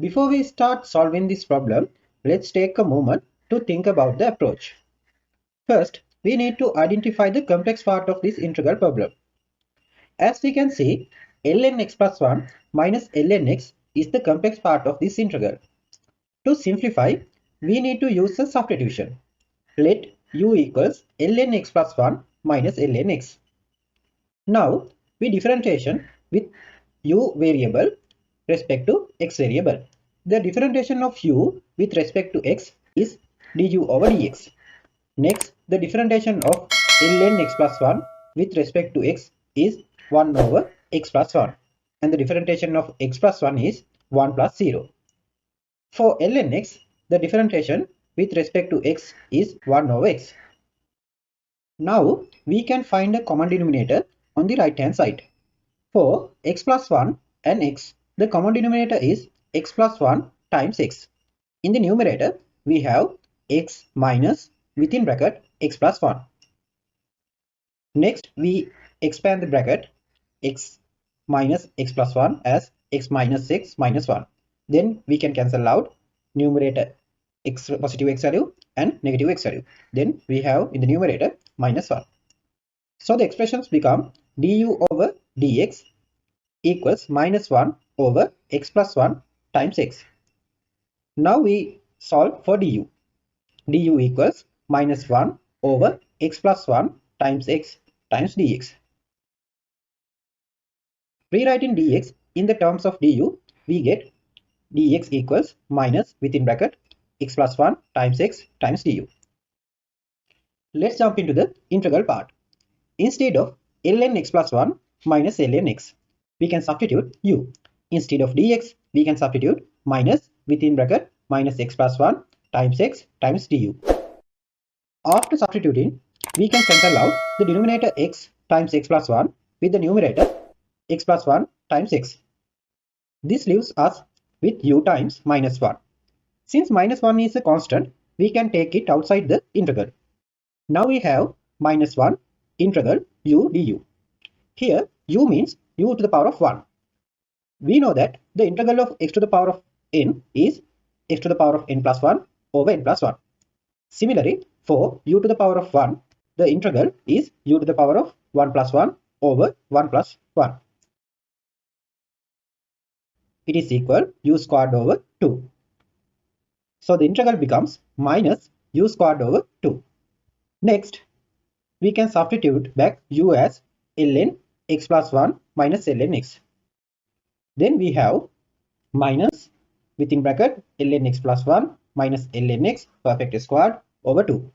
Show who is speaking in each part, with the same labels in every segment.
Speaker 1: Before we start solving this problem, let's take a moment to think about the approach. First, we need to identify the complex part of this integral problem. As we can see, ln x plus 1 minus ln x is the complex part of this integral. To simplify, we need to use a substitution. Let u equals ln x plus 1 minus ln x. Now, we differentiation with u variable respect to x variable. The differentiation of u with respect to x is du over dx. Next, the differentiation of ln x plus 1 with respect to x is 1 over x plus 1. And the differentiation of x plus 1 is 1 plus 0. For ln x, the differentiation with respect to x is 1 over x. Now, we can find a common denominator on the right hand side. For x plus 1 and x, the common denominator is x plus 1 times x. In the numerator, we have x minus within bracket x plus 1. Next, we expand the bracket x minus x plus 1 as x minus x minus 1. Then we can cancel out numerator x positive x value and negative x value. Then we have in the numerator minus 1. So the expressions become du over dx equals minus 1 over x plus 1 times x. Now we solve for du. Du equals minus 1 over x plus 1 times x times dx. Rewriting dx in the terms of du, we get dx equals minus within bracket x plus 1 times x times du. Let's jump into the integral part. Instead of ln x plus 1 minus ln x, we can substitute u. Instead of dx, we can substitute minus within bracket minus x plus 1 times x times du. After substituting, we can cancel out the denominator x times x plus 1 with the numerator x plus 1 times x. This leaves us with u times minus 1. Since minus 1 is a constant, we can take it outside the integral. Now we have minus 1 integral u du. Here u means u to the power of 1. We know that the integral of x to the power of n is x to the power of n plus 1 over n plus 1. Similarly, for u to the power of 1, the integral is u to the power of 1 plus 1 over 1 plus 1. It is equal u squared over 2. So the integral becomes minus u squared over 2. Next, we can substitute back u as ln x plus 1 minus ln x. Then we have minus within bracket ln x plus 1 minus ln x perfect squared over 2.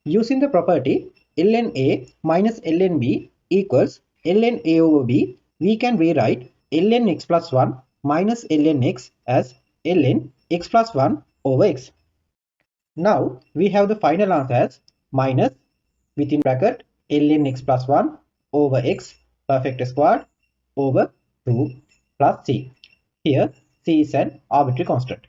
Speaker 1: Using the property ln a minus ln b equals ln a over b, we can rewrite ln x plus 1 minus ln x as ln x plus 1 over x. Now we have the final answer as minus within bracket ln x plus 1 over x perfect squared over 2 plus c. Here c is an arbitrary constant.